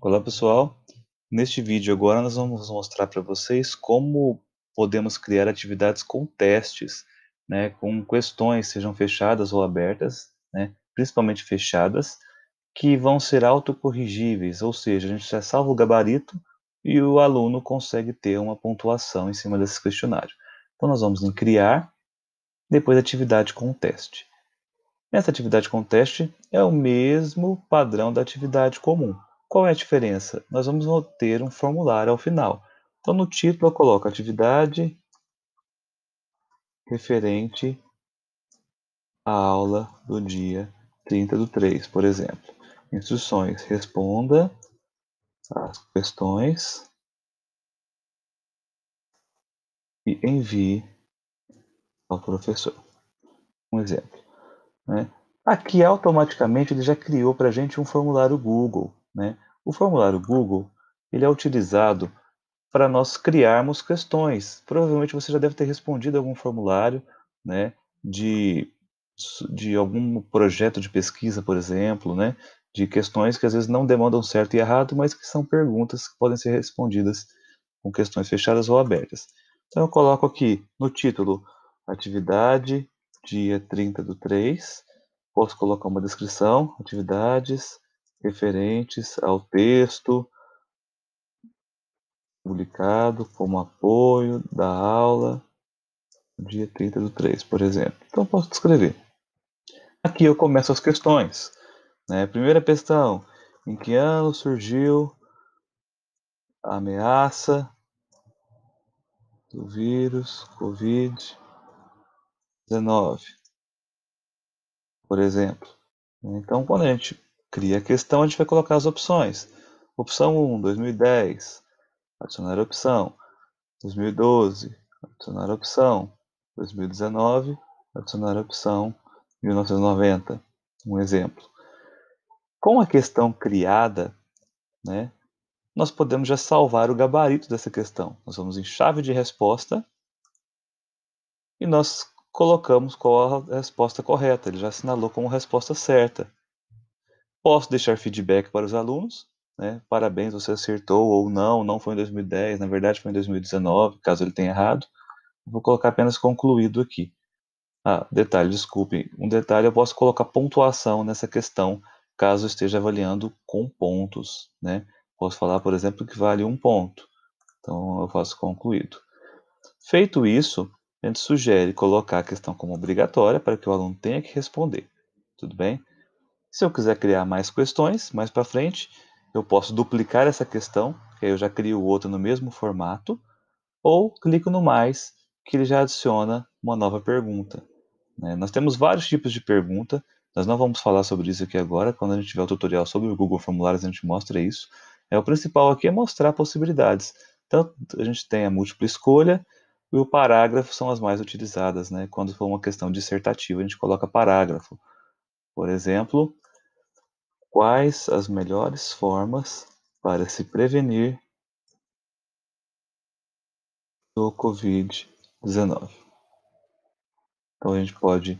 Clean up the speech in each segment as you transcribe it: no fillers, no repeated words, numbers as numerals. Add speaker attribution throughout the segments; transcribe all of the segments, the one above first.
Speaker 1: Olá pessoal, neste vídeo agora nós vamos mostrar para vocês como podemos criar atividades com testes, com questões, sejam fechadas ou abertas, principalmente fechadas, que vão ser autocorrigíveis, ou seja, a gente já salva o gabarito e o aluno consegue ter uma pontuação em cima desse questionário. Então nós vamos em criar, depois atividade com teste. Essa atividade com teste é o mesmo padrão da atividade comum. Qual é a diferença? Nós vamos ter um formulário ao final. Então, no título eu coloco atividade referente à aula do dia 30/3, por exemplo. Instruções: responda as questões e envie ao professor. Um exemplo. Aqui, automaticamente, ele já criou para a gente um formulário Google. O formulário Google ele é utilizado para nós criarmos questões. Provavelmente você já deve ter respondido algum formulário, de de algum projeto de pesquisa, por exemplo, de questões que às vezes não demandam certo e errado, mas que são perguntas que podem ser respondidas com questões fechadas ou abertas. Então eu coloco aqui no título, atividade dia 30/3, posso colocar uma descrição, atividades referentes ao texto publicado como apoio da aula dia 30/3, por exemplo. Então, eu posso descrever. Aqui eu começo as questões. Primeira questão: em que ano surgiu a ameaça do vírus Covid-19, por exemplo? Então, quando a gente cria a questão, a gente vai colocar as opções. Opção 1, 2010, adicionar a opção. 2012, adicionar a opção. 2019, adicionar a opção. 1990, um exemplo. Com a questão criada, nós podemos já salvar o gabarito dessa questão. Nós vamos em chave de resposta e nós colocamos qual a resposta correta. Ele já assinalou como resposta certa. Posso deixar feedback para os alunos, parabéns, você acertou, ou não foi em 2010, na verdade foi em 2019, caso ele tenha errado. Vou colocar apenas concluído aqui. Detalhe, desculpe, um detalhe, eu posso colocar pontuação nessa questão, caso esteja avaliando com pontos, Posso falar, por exemplo, que vale 1 ponto. Então, eu faço concluído. Feito isso, a gente sugere colocar a questão como obrigatória para que o aluno tenha que responder. Tudo bem? Se eu quiser criar mais questões, mais para frente, eu posso duplicar essa questão, que aí eu já crio outra no mesmo formato, ou clico no mais, que ele já adiciona uma nova pergunta. Nós temos vários tipos de pergunta, nós não vamos falar sobre isso aqui agora, quando a gente tiver o tutorial sobre o Google Formulários a gente mostra isso. O principal aqui é mostrar possibilidades. Então, a gente tem a múltipla escolha e o parágrafo são as mais utilizadas. Quando for uma questão dissertativa, a gente coloca parágrafo. Por exemplo, quais as melhores formas para se prevenir do Covid-19? Então, a gente pode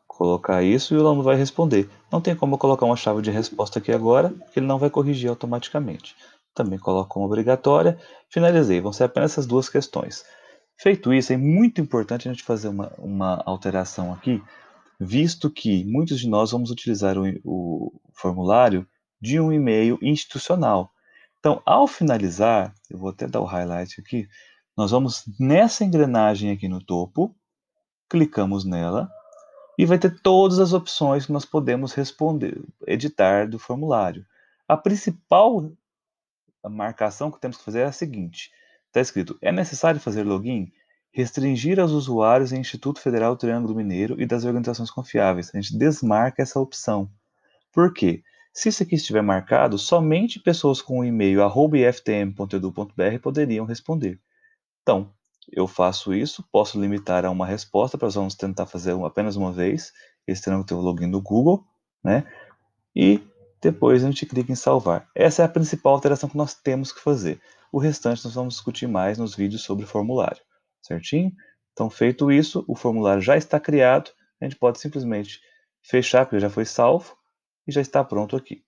Speaker 1: colocar isso e o aluno vai responder. Não tem como eu colocar uma chave de resposta aqui agora, porque ele não vai corrigir automaticamente. Também coloco como obrigatória. Finalizei, vão ser apenas essas duas questões. Feito isso, é muito importante a gente fazer uma alteração aqui, visto que muitos de nós vamos utilizar o formulário de um e-mail institucional. Então, ao finalizar, eu vou até dar o highlight aqui, nós vamos nessa engrenagem aqui no topo, clicamos nela, e vai ter todas as opções que nós podemos responder, editar do formulário. A principal marcação que temos que fazer é a seguinte: está escrito, é necessário fazer login? Restringir aos usuários em Instituto Federal do Triângulo Mineiro e das organizações confiáveis. A gente desmarca essa opção. Por quê? Se isso aqui estiver marcado, somente pessoas com o e-mail @iftm.edu.br poderiam responder. Então, eu faço isso, posso limitar a uma resposta para os alunos tentar fazer apenas uma vez, eles terão que ter o login do Google, e depois a gente clica em salvar. Essa é a principal alteração que nós temos que fazer. O restante nós vamos discutir mais nos vídeos sobre formulário, certinho? Então, feito isso, o formulário já está criado, a gente pode simplesmente fechar, porque já foi salvo, e já está pronto aqui.